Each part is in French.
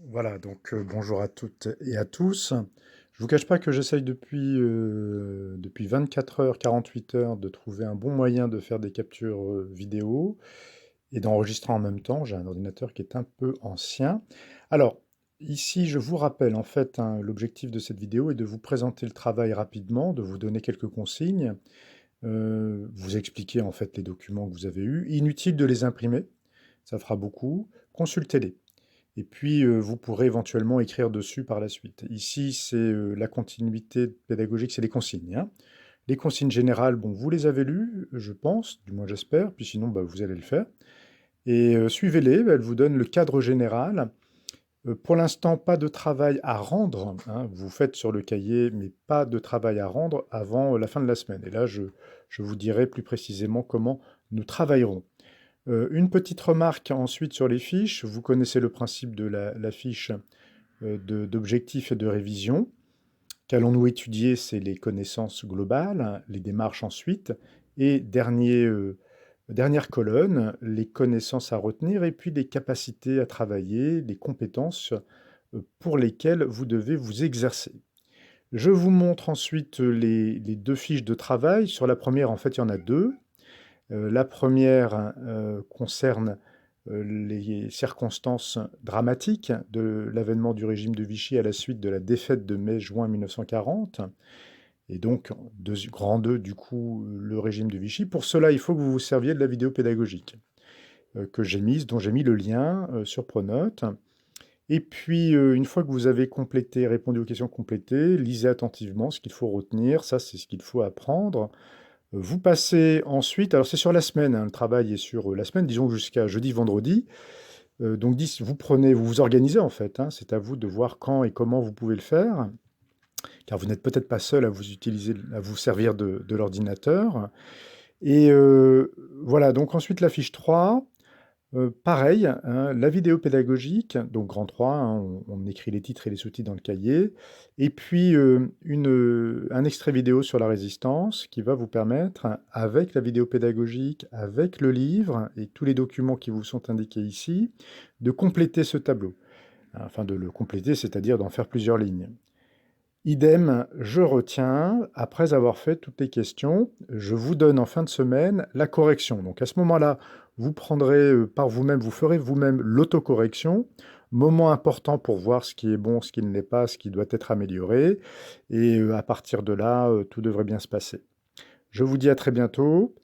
Voilà, bonjour à toutes et à tous. Je vous cache pas que j'essaye depuis 24 heures, 48 heures de trouver un bon moyen de faire des captures vidéo et d'enregistrer en même temps. J'ai un ordinateur qui est un peu ancien. Alors, ici, je vous rappelle, en fait, hein, l'objectif de cette vidéo est de vous présenter le travail rapidement, de vous donner quelques consignes, vous expliquer en fait les documents que vous avez eus. Inutile de les imprimer, ça fera beaucoup. Consultez-les. Et puis, vous pourrez éventuellement écrire dessus par la suite. Ici, c'est la continuité pédagogique, c'est les consignes, hein. Les consignes générales, bon, vous les avez lues, je pense, du moins j'espère, puis sinon, bah, vous allez le faire. Et suivez-les, elles vous donnent le cadre général. Pour l'instant, pas de travail à rendre, hein. Vous faites sur le cahier, mais pas de travail à rendre avant la fin de la semaine. Et là, je vous dirai plus précisément comment nous travaillerons. Une petite remarque ensuite sur les fiches. Vous connaissez le principe de la fiche d'objectifs et de révision. Qu'allons-nous étudier? C'est les connaissances globales, les démarches ensuite, et dernière colonne, les connaissances à retenir et puis les capacités à travailler, les compétences pour lesquelles vous devez vous exercer. Je vous montre ensuite les deux fiches de travail. Sur la première, en fait, il y en a deux. La première concerne les circonstances dramatiques de l'avènement du régime de Vichy à la suite de la défaite de mai-juin 1940, et donc, grand 2, du coup, le régime de Vichy. Pour cela, il faut que vous vous serviez de la vidéo pédagogique que j'ai mise, dont j'ai mis le lien sur Pronote. Et puis, une fois que vous avez complété, répondu aux questions complétées, lisez attentivement ce qu'il faut retenir, ça c'est ce qu'il faut apprendre. Vous passez ensuite, alors c'est sur la semaine, hein, le travail est sur la semaine, disons jusqu'à jeudi, vendredi. Donc vous vous organisez en fait, hein, c'est à vous de voir quand et comment vous pouvez le faire, car vous n'êtes peut-être pas seul à vous servir de l'ordinateur. Et voilà, donc ensuite la fiche 3, pareil, hein, la vidéo pédagogique, donc grand 3, hein, on écrit les titres et les sous-titres dans le cahier, et puis un extrait vidéo sur la résistance qui va vous permettre, avec la vidéo pédagogique, avec le livre et tous les documents qui vous sont indiqués ici, de compléter ce tableau. Enfin, de le compléter, c'est-à-dire d'en faire plusieurs lignes. Idem, je retiens, après avoir fait toutes les questions, je vous donne en fin de semaine la correction. Donc à ce moment-là, vous prendrez par vous-même, vous ferez vous-même l'autocorrection, moment important pour voir ce qui est bon, ce qui ne l'est pas, ce qui doit être amélioré, et à partir de là, tout devrait bien se passer. Je vous dis à très bientôt,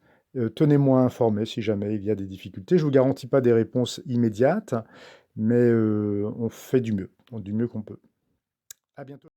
tenez-moi informé si jamais il y a des difficultés. Je ne vous garantis pas des réponses immédiates, mais on fait du mieux qu'on peut. À bientôt.